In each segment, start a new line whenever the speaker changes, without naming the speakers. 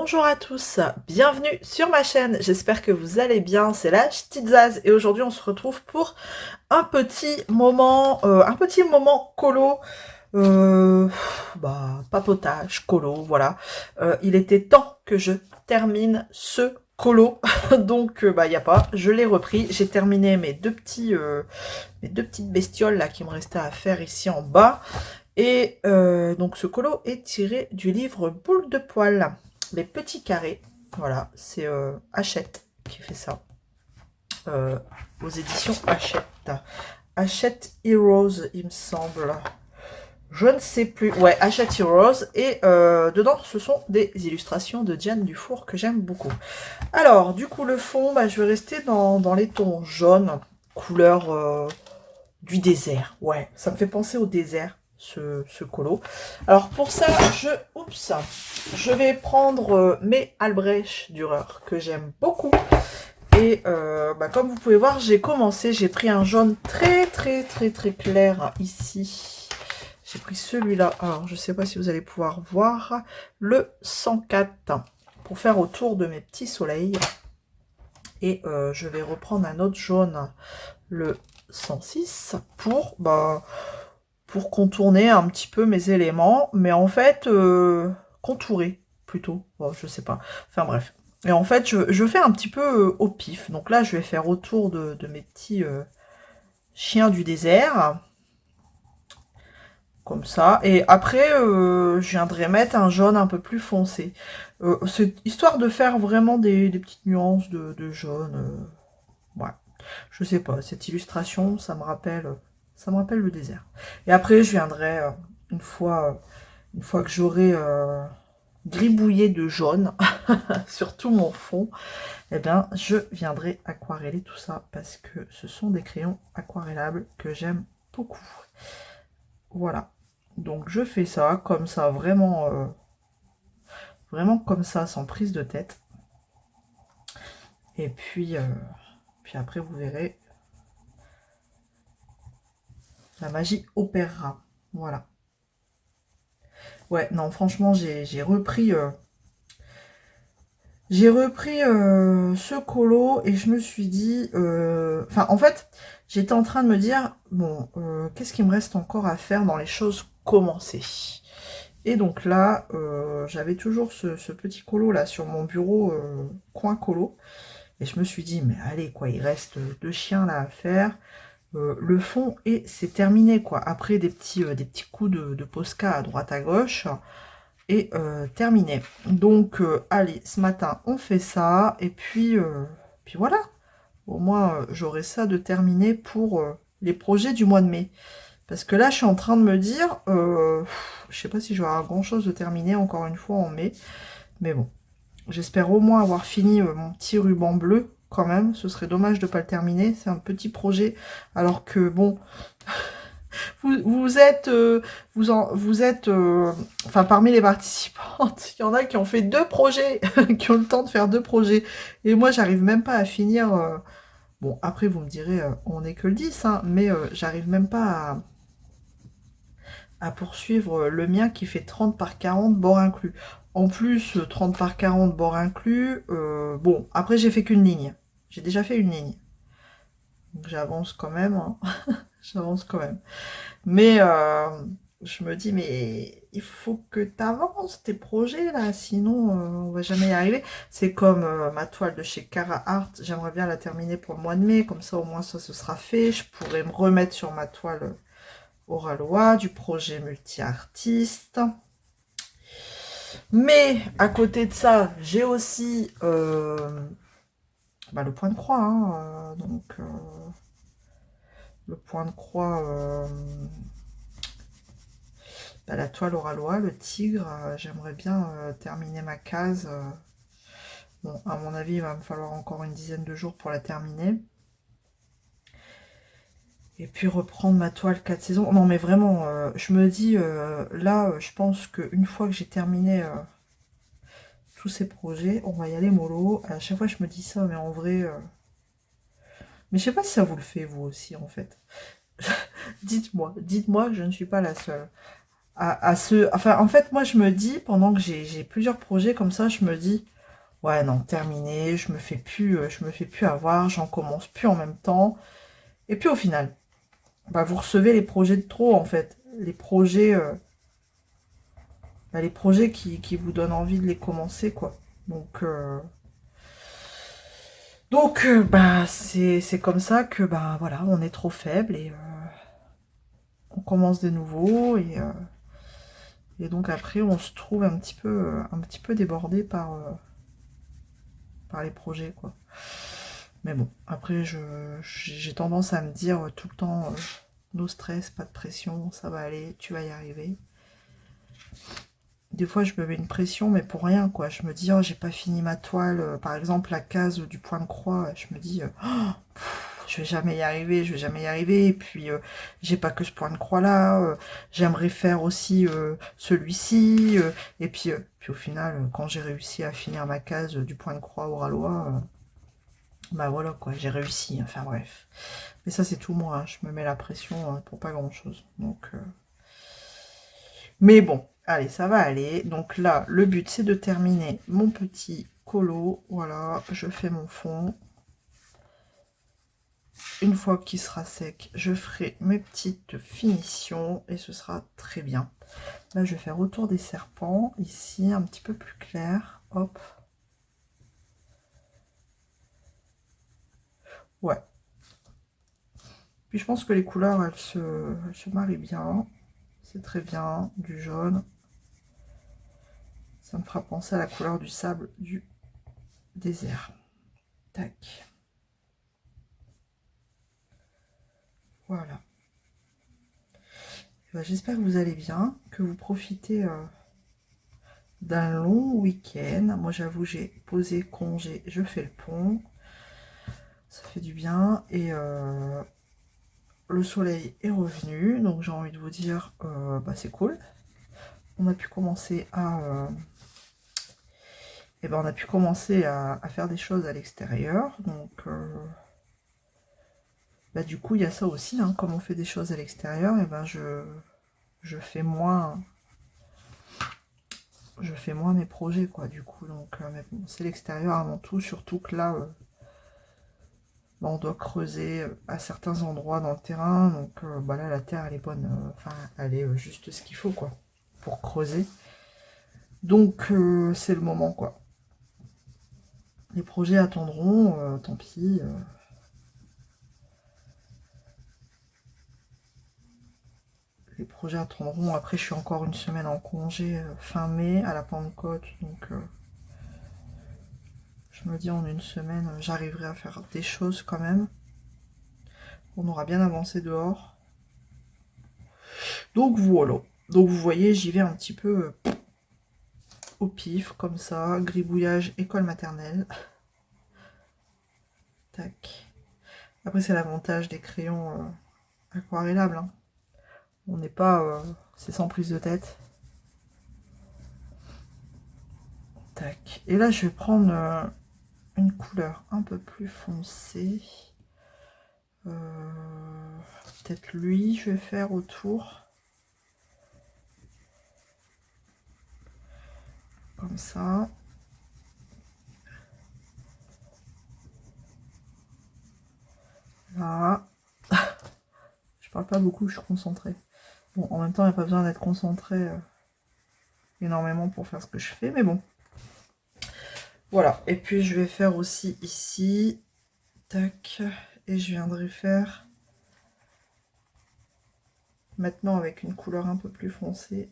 Bonjour à tous, bienvenue sur ma chaîne, j'espère que vous allez bien, c'est la Ch'tite Zaz et aujourd'hui on se retrouve pour un petit moment colo, euh, papotage, colo, voilà. Il était temps que je termine ce colo, donc y a pas, je l'ai repris, j'ai terminé mes deux petites bestioles là qui me restaient à faire ici en bas. Et donc ce colo est tiré du livre Boule de poil, les petits carrés. Voilà, c'est Hachette qui fait ça. Aux éditions Hachette. Hachette Heroes, il me semble. Je ne sais plus. Ouais, Hachette Heroes. Et dedans, ce sont des illustrations de Diane Dufour que j'aime beaucoup. Alors, du coup, le fond, je vais rester dans les tons jaunes, couleur du désert. Ouais, ça me fait penser au désert, ce colo. Alors pour ça, je vais prendre mes Albrecht Dürer que j'aime beaucoup. Et comme vous pouvez voir, j'ai pris un jaune très clair ici. J'ai pris celui-là. Alors je sais pas si vous allez pouvoir voir le 104 pour faire autour de mes petits soleils. Et je vais reprendre un autre jaune, le 106, pour contourner un petit peu mes éléments, mais en fait, contourer plutôt, bon, je sais pas, enfin bref. Et en fait, je fais un petit peu au pif, donc là, je vais faire autour de mes petits chiens du désert, comme ça, et après, je viendrai mettre un jaune un peu plus foncé. C'est histoire de faire vraiment des petites nuances de jaune, ouais. Je sais pas, cette illustration, ça me rappelle le désert. Et après, je viendrai une fois que j'aurai gribouillé de jaune sur tout mon fond, eh bien, je viendrai aquareller tout ça parce que ce sont des crayons aquarellables que j'aime beaucoup. Voilà. Donc, je fais ça comme ça, vraiment comme ça, sans prise de tête. Et puis après, vous verrez, la magie opérera. Voilà. Ouais, non, franchement, j'ai repris ce colo et je me suis dit... en fait, j'étais en train de me dire, bon, qu'est-ce qu'il me reste encore à faire dans les choses commencées? Et donc là, j'avais toujours ce petit colo là sur mon bureau, coin colo. Et je me suis dit, mais allez, quoi, il reste 2 chiens là à faire. Le fond et c'est terminé, quoi. Après des petits coups de Posca à droite à gauche et terminé. Donc allez, ce matin on fait ça et puis voilà, au moins j'aurai ça de terminé pour les projets du mois de mai, parce que là je suis en train de me dire je sais pas si je vais avoir grand chose de terminé encore une fois en mai, mais bon, j'espère au moins avoir fini mon petit ruban bleu quand même. Ce serait dommage de pas le terminer, c'est un petit projet, alors que bon, enfin, parmi les participantes, il y en a qui ont fait 2 projets, qui ont le temps de faire 2 projets. Et moi, j'arrive même pas à finir. Bon, après, vous me direz, on n'est que le 10, hein, mais j'arrive même pas à poursuivre le mien qui fait 30 par 40, bord inclus. En plus, 30 par 40, bord inclus. Bon, après, j'ai fait qu'une ligne. J'ai déjà fait une ligne. Donc, j'avance quand même, hein. J'avance quand même. Mais je me dis, mais il faut que tu avances tes projets là, sinon on va jamais y arriver. C'est comme ma toile de chez Cara Art, j'aimerais bien la terminer pour le mois de mai, comme ça au moins ça ce sera fait. Je pourrais me remettre sur ma toile Oralois du projet multi-artiste. Mais à côté de ça, j'ai aussi le point de croix, hein, le point de croix, la toile Oralois, le tigre, j'aimerais bien terminer ma case. Bon, à mon avis, il va me falloir encore une dizaine de jours pour la terminer. Et puis reprendre ma toile 4 saisons. Non, mais vraiment, je me dis, là, je pense qu'une fois que j'ai terminé tous ces projets, on va y aller mollo. À chaque fois, je me dis ça, mais en vrai... Mais je sais pas si ça vous le fait, vous aussi, en fait. Dites-moi que je ne suis pas la seule. Enfin, en fait, moi, je me dis, pendant que j'ai plusieurs projets comme ça, je me dis, ouais, non, terminé, je me fais plus avoir, j'en commence plus en même temps. Et puis au final, bah, vous recevez les projets de trop, en fait. Les projets qui vous donnent envie de les commencer, quoi. Donc, bah, c'est comme ça que, bah, voilà, on est trop faible et on commence de nouveau et donc après, on se trouve un petit peu débordé par les projets, quoi. Mais bon, après, j'ai tendance à me dire tout le temps, no stress, pas de pression, ça va aller, tu vas y arriver. Des fois, je me mets une pression, mais pour rien, quoi. Je me dis, oh, j'ai pas fini ma toile. Par exemple, la case du point de croix, je me dis, je vais jamais y arriver, je vais jamais y arriver. Et puis, j'ai pas que ce point de croix-là. J'aimerais faire aussi celui-ci. Et puis au final, quand j'ai réussi à finir ma case du point de croix au ralois, bah voilà, quoi, j'ai réussi. Enfin bref. Mais ça, c'est tout moi, hein. Je me mets la pression pour pas grand-chose. Mais bon, allez, ça va aller. Donc là, le but, c'est de terminer mon petit colo. Voilà, je fais mon fond. Une fois qu'il sera sec, je ferai mes petites finitions et ce sera très bien. Là, je vais faire autour des serpents, ici, un petit peu plus clair. Hop. Ouais. Puis je pense que les couleurs, elles se marient bien. C'est très bien, du jaune. Ça me fera penser à la couleur du sable du désert. Tac. Voilà. Ben, j'espère que vous allez bien, que vous profitez d'un long week-end. Moi, j'avoue, j'ai posé congé, je fais le pont. Ça fait du bien. Et le soleil est revenu. Donc, j'ai envie de vous dire, bah, c'est cool. On a pu commencer on a pu commencer à faire des choses à l'extérieur. Donc, bah, du coup, il y a ça aussi. Hein, comme on fait des choses à l'extérieur, et ben je fais moins mes projets, quoi, du coup. Donc, mais bon, c'est l'extérieur avant tout, surtout que là, bah, on doit creuser à certains endroits dans le terrain. Donc, bah, là, la terre, elle est bonne. Enfin, elle est juste ce qu'il faut, quoi, pour creuser. Donc, c'est le moment, quoi. Les projets attendront, tant pis. Les projets attendront. Après, je suis encore une semaine en congé fin mai à la Pentecôte. Donc, je me dis en une semaine, j'arriverai à faire des choses quand même. On aura bien avancé dehors. Donc voilà. Donc vous voyez, j'y vais un petit peu au pif, comme ça. Gribouillage, école maternelle. Tac. Après, c'est l'avantage des crayons aquarellables. Hein. On n'est pas... c'est sans prise de tête. Tac. Et là, je vais prendre une couleur un peu plus foncée. Peut-être lui, je vais faire autour. Comme ça. Là. Je parle pas beaucoup, je suis concentrée. Bon, en même temps, il n'y a pas besoin d'être concentré énormément pour faire ce que je fais, mais bon. Voilà. Et puis, je vais faire aussi ici. Tac. Et je viendrai faire maintenant avec une couleur un peu plus foncée.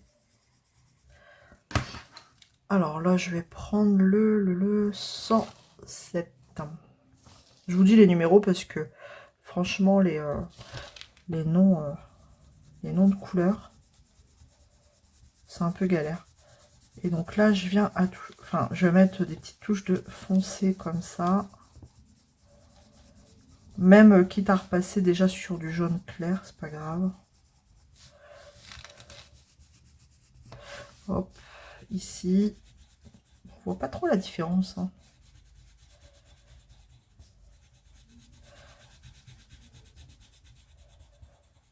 Alors là, je vais prendre le 107. Je vous dis les numéros parce que franchement, les noms de couleurs, c'est un peu galère. Et donc là, je viens je vais mettre des petites touches de foncé comme ça. Même quitte à repasser déjà sur du jaune clair, c'est pas grave. Hop, ici. On voit pas trop la différence. Hein.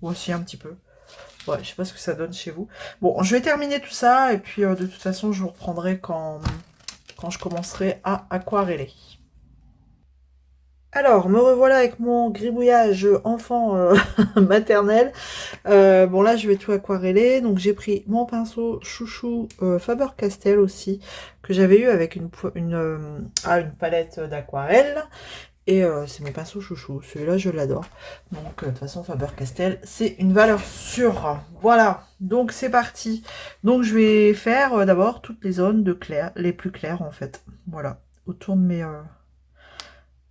Voici un petit peu. Ouais, je sais pas ce que ça donne chez vous. Bon, je vais terminer tout ça, et puis de toute façon, je vous reprendrai quand je commencerai à aquareller. Alors, me revoilà avec mon gribouillage enfant maternel. Bon, là, je vais tout aquareller. Donc, j'ai pris mon pinceau chouchou Faber-Castell aussi, que j'avais eu avec une palette d'aquarelle. Et c'est mon pinceau chouchou. Celui-là, je l'adore. Donc, de toute façon, Faber-Castell, c'est une valeur sûre. Voilà. Donc, c'est parti. Donc, je vais faire d'abord toutes les zones de clair, les plus claires, en fait. Voilà. Autour de mes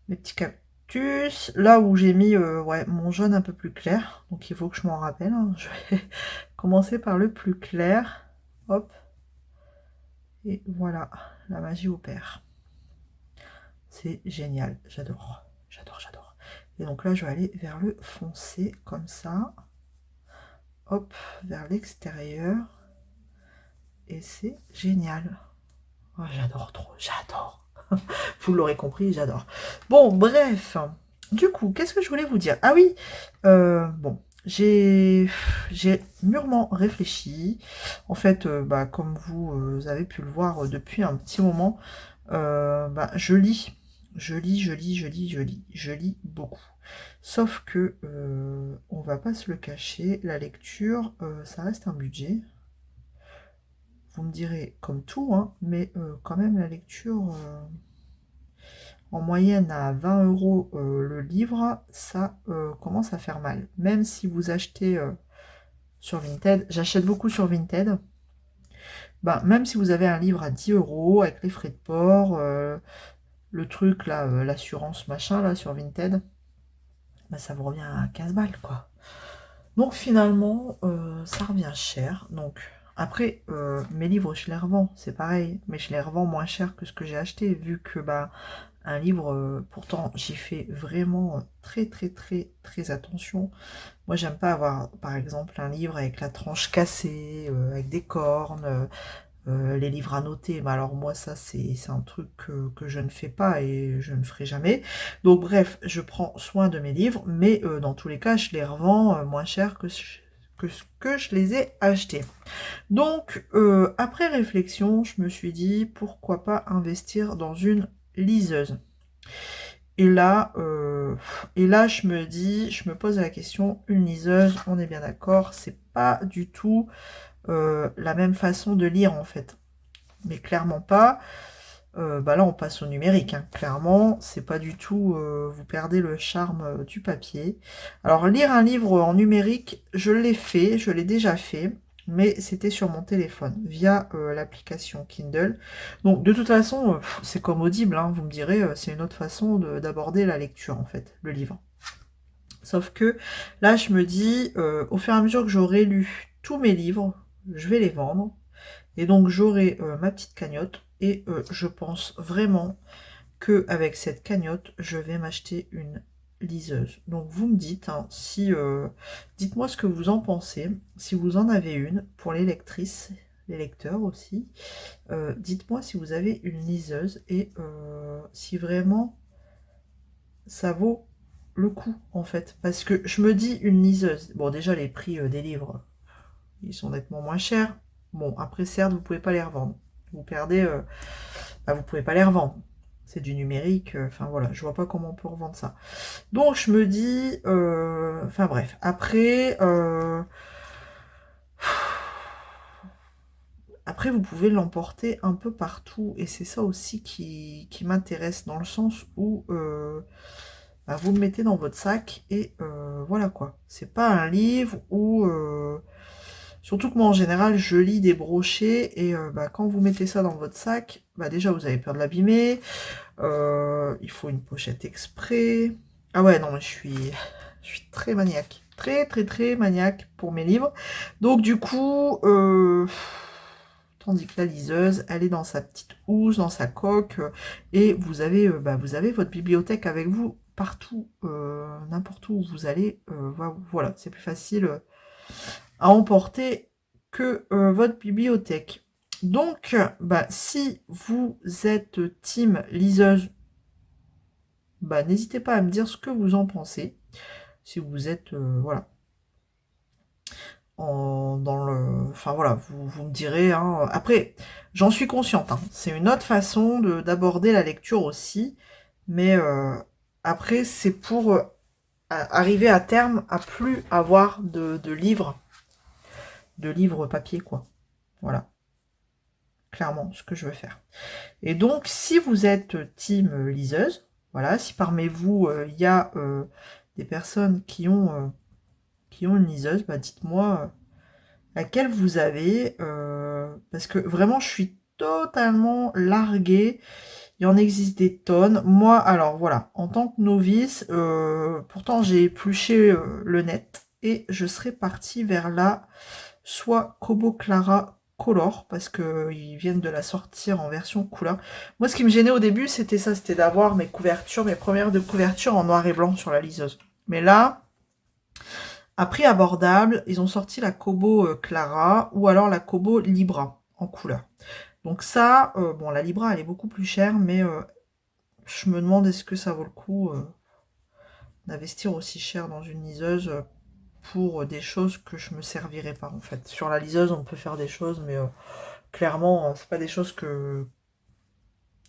petits cactus. Là où j'ai mis ouais, mon jaune un peu plus clair. Donc, il faut que je m'en rappelle, hein. Je vais commencer par le plus clair. Hop. Et voilà. La magie opère. C'est génial. J'adore. J'adore, j'adore. Et donc là, je vais aller vers le foncé, comme ça. Hop, vers l'extérieur. Et c'est génial. Oh, j'adore trop, j'adore. Vous l'aurez compris, j'adore. Bon, bref. Du coup, qu'est-ce que je voulais vous dire? Ah oui, bon, j'ai mûrement réfléchi. En fait, bah, comme vous avez pu le voir depuis un petit moment, bah, je lis. Je lis beaucoup. Sauf que, on va pas se le cacher, la lecture, ça reste un budget. Vous me direz, comme tout, hein, mais quand même la lecture, en moyenne à 20 € le livre, ça commence à faire mal. Même si vous achetez sur Vinted, j'achète beaucoup sur Vinted, ben, même si vous avez un livre à 10 € avec les frais de port, le truc là, l'assurance machin là sur Vinted, ben, ça vous revient à 15 balles quoi. Donc finalement, ça revient cher. Donc après, mes livres, je les revends, c'est pareil, mais je les revends moins cher que ce que j'ai acheté, vu que bah, un livre, pourtant j'y fais vraiment très très très très attention. Moi j'aime pas avoir par exemple un livre avec la tranche cassée, avec des cornes, les livres annotés, mais alors moi ça c'est un truc que je ne fais pas et je ne ferai jamais. Donc bref, je prends soin de mes livres, mais dans tous les cas je les revends moins cher que ce que je les ai achetés. Donc après réflexion, je me suis dit pourquoi pas investir dans une liseuse. Et là, je me dis, je me pose la question, une liseuse, on est bien d'accord, c'est pas du tout la même façon de lire en fait. Mais clairement pas. Bah là, on passe au numérique, hein. Clairement, c'est pas du tout. Vous perdez le charme du papier. Alors, lire un livre en numérique, je l'ai fait, je l'ai déjà fait, mais c'était sur mon téléphone via l'application Kindle. Donc, de toute façon, c'est comme Audible, hein, vous me direz, c'est une autre façon d'aborder la lecture en fait, le livre. Sauf que là, je me dis, au fur et à mesure que j'aurai lu tous mes livres, je vais les vendre. Et donc j'aurai ma petite cagnotte et je pense vraiment que avec cette cagnotte, je vais m'acheter une liseuse. Donc vous me dites, hein, si dites-moi ce que vous en pensez, si vous en avez une pour les lectrices, les lecteurs aussi. Dites-moi si vous avez une liseuse et si vraiment ça vaut le coup en fait. Parce que je me dis une liseuse, bon déjà les prix des livres, ils sont nettement moins chers. Bon, après, certes, vous pouvez pas les revendre. Vous perdez... bah, vous pouvez pas les revendre. C'est du numérique. Enfin, voilà, je vois pas comment on peut revendre ça. Donc, je me dis... enfin, bref. Après... après, vous pouvez l'emporter un peu partout. Et c'est ça aussi qui m'intéresse. Dans le sens où... bah, vous le mettez dans votre sac. Et voilà, quoi. C'est pas un livre où... surtout que moi, en général, je lis des brochets et bah, quand vous mettez ça dans votre sac, bah, déjà, vous avez peur de l'abîmer. Il faut une pochette exprès. Ah ouais, non, mais je suis très maniaque. Très, très, très maniaque pour mes livres. Donc, du coup, tandis que la liseuse, elle est dans sa petite housse, dans sa coque. Et vous avez, bah, vous avez votre bibliothèque avec vous partout, n'importe où vous allez. Voilà, c'est plus facile à emporter que votre bibliothèque. Donc, bah, si vous êtes team liseuse, bah, n'hésitez pas à me dire ce que vous en pensez. Si vous êtes, voilà. dans le... Enfin voilà, vous me direz. Hein. Après, j'en suis consciente. Hein. C'est une autre façon d'aborder la lecture aussi. Mais après, c'est pour arriver à terme à plus avoir de livres papier, quoi. Voilà, clairement, ce que je veux faire. Et donc, si vous êtes team liseuse, voilà, si parmi vous, il y a des personnes qui ont une liseuse, bah dites-moi laquelle vous avez, parce que vraiment, je suis totalement larguée. Il en existe des tonnes. Moi, alors voilà, en tant que novice, pourtant j'ai épluché le net et je serais partie vers la soit Kobo Clara Color, parce qu'ils viennent de la sortir en version couleur. Moi, ce qui me gênait au début, c'était ça, c'était d'avoir mes couvertures, mes premières de couverture en noir et blanc sur la liseuse. Mais là, à prix abordable, ils ont sorti la Kobo Clara ou alors la Kobo Libra en couleur. Donc ça, bon, la Libra, elle est beaucoup plus chère, mais je me demande est-ce que ça vaut le coup d'investir aussi cher dans une liseuse pour des choses que je me servirais pas en fait. Sur la liseuse, on peut faire des choses, mais clairement, c'est pas des choses que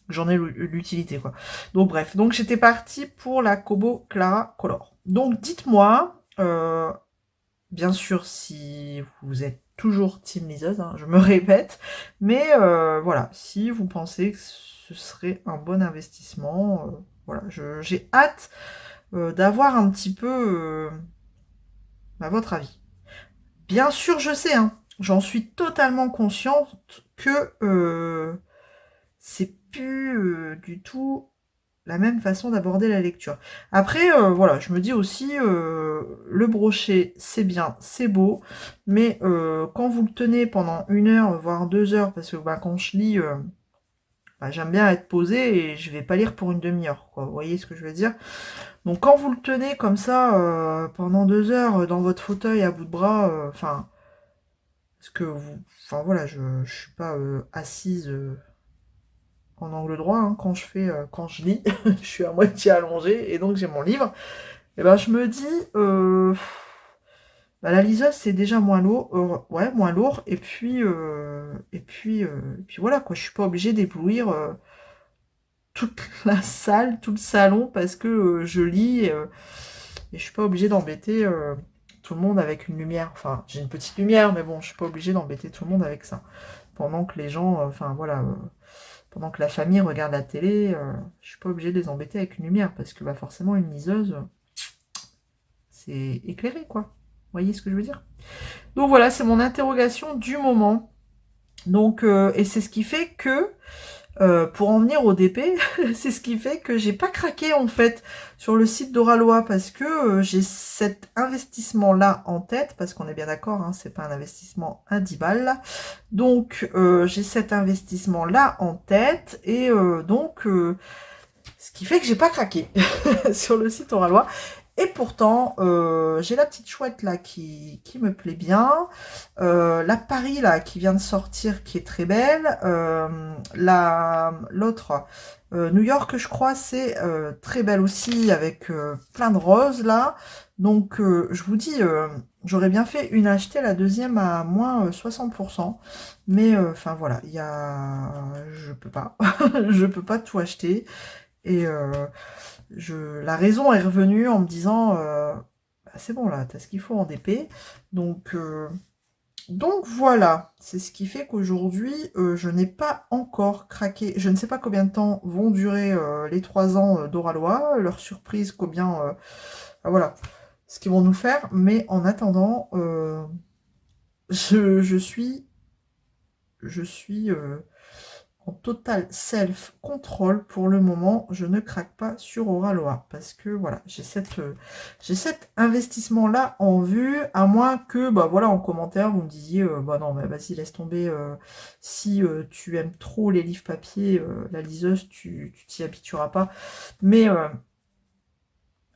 j'en ai l'utilité quoi. Donc bref, donc j'étais partie pour la Kobo Clara Color. Donc dites-moi, bien sûr si vous êtes toujours team liseuse, hein, je me répète, mais voilà, si vous pensez que ce serait un bon investissement, voilà, j'ai hâte d'avoir un petit peu à votre avis. Bien sûr, je sais, hein, j'en suis totalement consciente que c'est plus du tout la même façon d'aborder la lecture. Après, voilà, je me dis aussi, le brochet, c'est bien, c'est beau, mais quand vous le tenez pendant 1 heure, voire 2 heures, parce que bah, quand je lis, bah, j'aime bien être posée et je vais pas lire pour une demi-heure, quoi. Vous voyez ce que je veux dire? Donc quand vous le tenez comme ça pendant 2 heures dans votre fauteuil à bout de bras, enfin, parce que vous, enfin voilà, je suis pas assise en angle droit hein, quand je lis, je suis à moitié allongée et donc j'ai mon livre. Et ben je me dis, bah, la liseuse c'est déjà moins lourd, ouais moins lourd et puis voilà quoi, je suis pas obligée d'éblouir toute la salle, tout le salon parce que je lis et je suis pas obligée d'embêter tout le monde avec une lumière. Enfin, j'ai une petite lumière, mais bon, je suis pas obligée d'embêter tout le monde avec ça. Pendant que les gens, enfin voilà, pendant que la famille regarde la télé, je suis pas obligée de les embêter avec une lumière parce que bah, forcément une liseuse, c'est éclairé quoi. Vous voyez ce que je veux dire? Donc voilà, c'est mon interrogation du moment. Donc, et c'est ce qui fait que pour en venir au DP, c'est ce qui fait que j'ai pas craqué en fait sur le site d'Oralois parce que j'ai cet investissement-là en tête, parce qu'on est bien d'accord, hein, c'est pas un investissement à 10 balles. Donc j'ai cet investissement-là en tête et donc ce qui fait que j'ai pas craqué sur le site Oralois. Et pourtant, j'ai la petite chouette là qui me plaît bien. La Paris là qui vient de sortir qui est très belle. L'autre, New York je crois, c'est très belle aussi avec plein de roses là. Donc je vous dis, j'aurais bien fait une achetée, la deuxième à moins 60%. Mais enfin voilà, je peux pas. Je peux pas tout acheter. Et la raison est revenue en me disant bah, c'est bon là, t'as ce qu'il faut en DP. Donc voilà, c'est ce qui fait qu'aujourd'hui, je n'ai pas encore craqué. Je ne sais pas combien de temps vont durer les 3 ans d'Oralois, leur surprise, combien, voilà, ce qu'ils vont nous faire. Mais en attendant, je suis en total self-control pour le moment, je ne craque pas sur Oraloa parce que voilà, j'ai cet investissement là en vue, à moins que bah voilà en commentaire vous me disiez bah non mais vas-y laisse tomber, si tu aimes trop les livres papier, la liseuse tu t'y habitueras pas, mais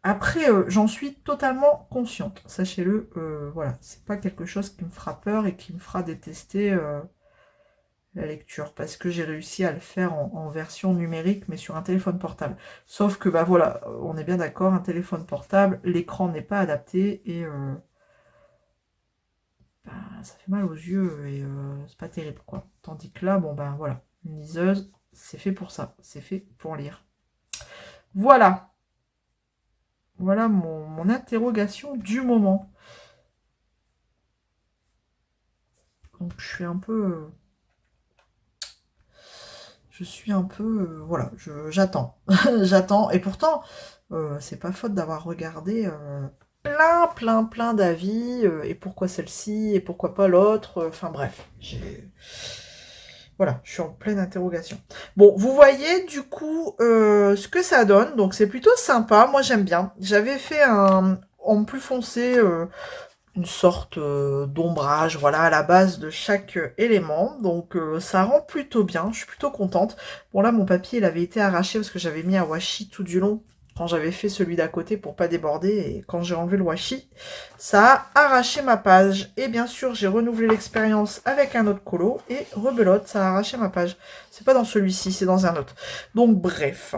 après j'en suis totalement consciente, sachez-le, voilà, c'est pas quelque chose qui me fera peur et qui me fera détester la lecture, parce que j'ai réussi à le faire en version numérique, mais sur un téléphone portable. Sauf que, bah voilà, on est bien d'accord, un téléphone portable, l'écran n'est pas adapté, et bah, ça fait mal aux yeux et c'est pas terrible, quoi. Tandis que là, bon, ben voilà, une liseuse, c'est fait pour ça, c'est fait pour lire. Voilà. Voilà mon interrogation du moment. Donc je suis un peu... voilà, j'attends. J'attends. Et pourtant, c'est pas faute d'avoir regardé plein d'avis. Et pourquoi celle-ci, et pourquoi pas l'autre. Enfin bref, voilà, je suis en pleine interrogation. Bon, vous voyez du coup ce que ça donne. Donc c'est plutôt sympa. Moi j'aime bien. J'avais fait un en plus foncé, une sorte d'ombrage, voilà, à la base de chaque élément. Donc ça rend plutôt bien. Je suis plutôt contente. Bon là, mon papier, il avait été arraché parce que j'avais mis un washi tout du long quand j'avais fait celui d'à côté pour pas déborder. Et quand j'ai enlevé le washi, ça a arraché ma page. Et bien sûr, j'ai renouvelé l'expérience avec un autre colo. Et rebelote, ça a arraché ma page. C'est pas dans celui-ci, c'est dans un autre. Donc bref.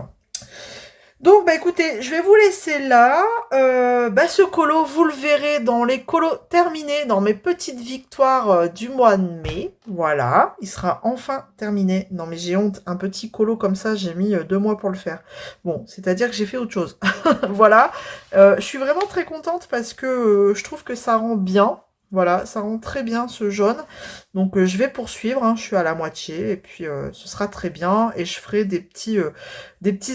Donc, bah écoutez, je vais vous laisser là. Ce colo, vous le verrez dans les colos terminés, dans mes petites victoires du mois de mai. Voilà, il sera enfin terminé. Non mais j'ai honte, un petit colo comme ça, j'ai mis 2 mois pour le faire. Bon, c'est-à-dire que j'ai fait autre chose. Voilà, je suis vraiment très contente parce que je trouve que ça rend bien. Voilà, ça rend très bien ce jaune. Donc je vais poursuivre, hein, je suis à la moitié et puis ce sera très bien et je ferai des petits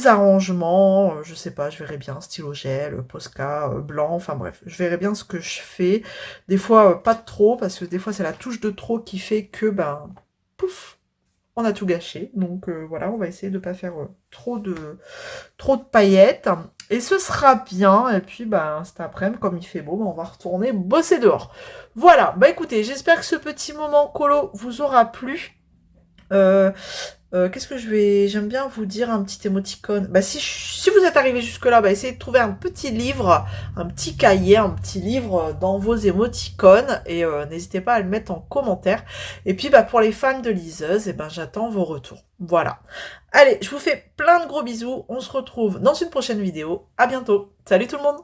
arrangements, je sais pas, je verrai bien, stylo gel, Posca, blanc, enfin bref, je verrai bien ce que je fais. Des fois pas de trop parce que des fois c'est la touche de trop qui fait que ben pouf, on a tout gâché. Donc voilà, on va essayer de pas faire trop de paillettes. Et ce sera bien. Et puis, ben, cet après-midi, comme il fait beau, ben, on va retourner bosser dehors. Voilà. Bah écoutez, j'espère que ce petit moment colo vous aura plu. Qu'est-ce que j'aime bien vous dire un petit émoticône. Bah si vous êtes arrivé jusque là, bah essayez de trouver un petit livre, un petit cahier, un petit livre dans vos émoticônes et n'hésitez pas à le mettre en commentaire. Et puis bah pour les fans de liseuses, et ben j'attends vos retours. Voilà. Allez, je vous fais plein de gros bisous. On se retrouve dans une prochaine vidéo. À bientôt. Salut tout le monde.